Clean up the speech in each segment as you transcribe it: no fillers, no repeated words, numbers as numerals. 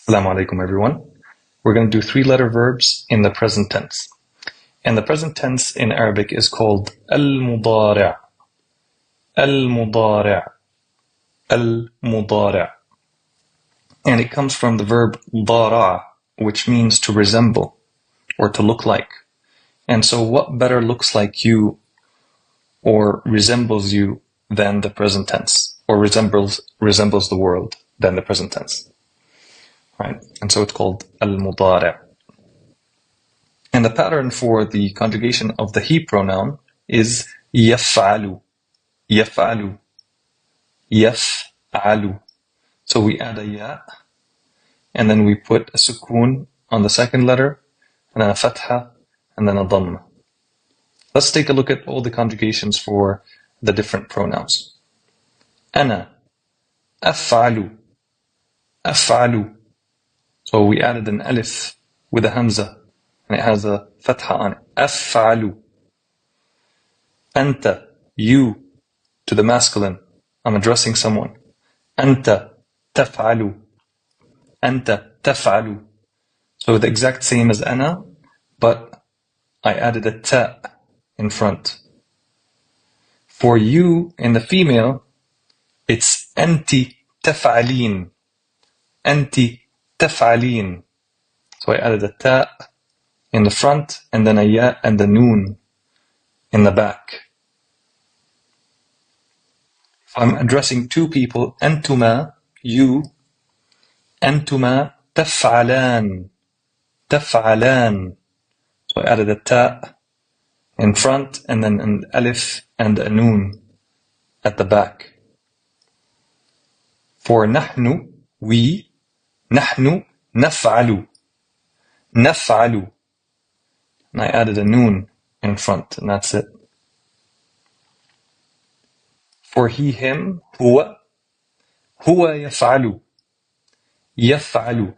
Assalamu alaikum everyone. We're going to do three-letter verbs in the present tense. And the present tense in Arabic is called المضارع. المضارع. المضارع. And it comes from the verb ضارع, which means to resemble or to look like. And so what better looks like you or resembles you than the present tense, or resembles the world than the present tense? Right? And so it's called al-mudari'. And the pattern for the conjugation of the he pronoun is يفعل. يفعل. يفعل. So we add a ya, and then we put a sukoon on the second letter, and then a fatha, and then a dhamma. Let's take a look at all the conjugations for the different pronouns. أنا أفعل. أفعل. So we added an alif with a hamza, and it has a fatha on it. أفعل. أنت, you, to the masculine. I'm addressing someone. أنت تفعل. أنت تفعل. So the exact same as أنا, but I added a ta in front. For you, in the female, it's أنت تفعلين. أنت تفعلين. So I added a ta in the front, and then a ya and the noon in the back. If I'm addressing two people, أنتما, you, أنتما تفعلان. تفعلان. So I added a ta in front, and then an alif and a noon at the back. For نحن, we, نحن نفعل. نفعل. And I added a noon in front, and that's it. For he, him, هو, هو يفعل. يفعل.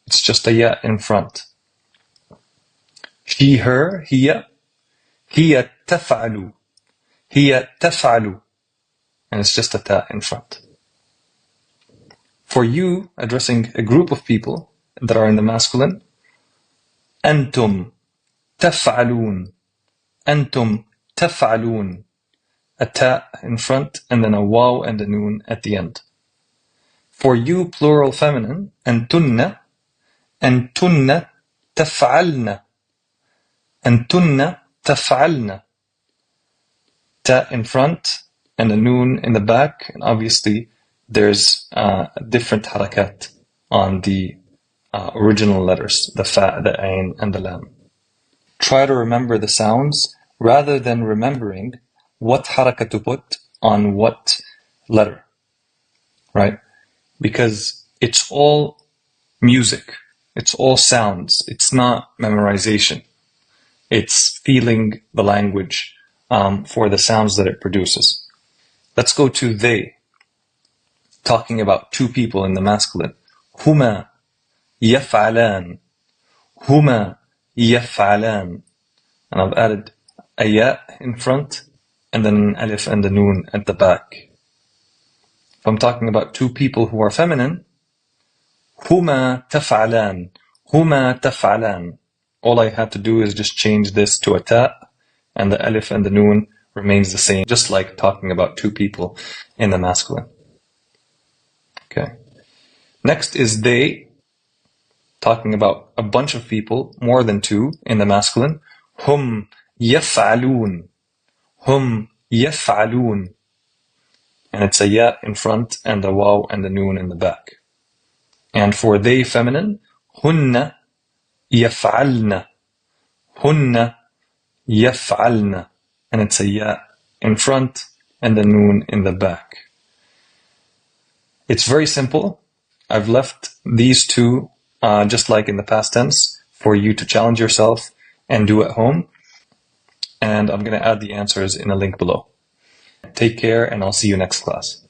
It's just a ya in front. She, her, هي, هي تفعل. هي تفعل. And it's just a ta in front. For you, addressing a group of people that are in the masculine, أنتم تفعلون. أنتم تفعلون. A ta in front, and then a waw and a noon at the end. For you, plural feminine, أنتن. أنتن تفعلن. أنتن تفعلن. Ta in front and a noon in the back, and obviously there's different harakat on the original letters, the fa, the ain, and the lam. Try to remember the sounds rather than remembering what harakat to put on what letter, right? Because it's all music, it's all sounds, it's not memorization. It's feeling the language for the sounds that it produces. Let's go to they, talking about two people in the masculine. هما يفعلان. هما يفعلان. And I've added a ya in front, and then an alif and a noon at the back. If I'm talking about two people who are feminine, هما تفعلان. هما تفعلان. All I had to do is just change this to a ta, and the alif and the noon remains the same, just like talking about two people in the masculine. Okay. Next is they, talking about a bunch of people, more than two, in the masculine. هم يفعلون. هم يفعلون. And it's a ya in front, and a waw and a noon in the back. And for they feminine, هن يفعلن. هن يفعلن. And it's a ya in front, and a noon in the back. It's very simple. I've left these two, just like in the past tense, for you to challenge yourself and do at home. And I'm going to add the answers in a link below. Take care, and I'll see you next class.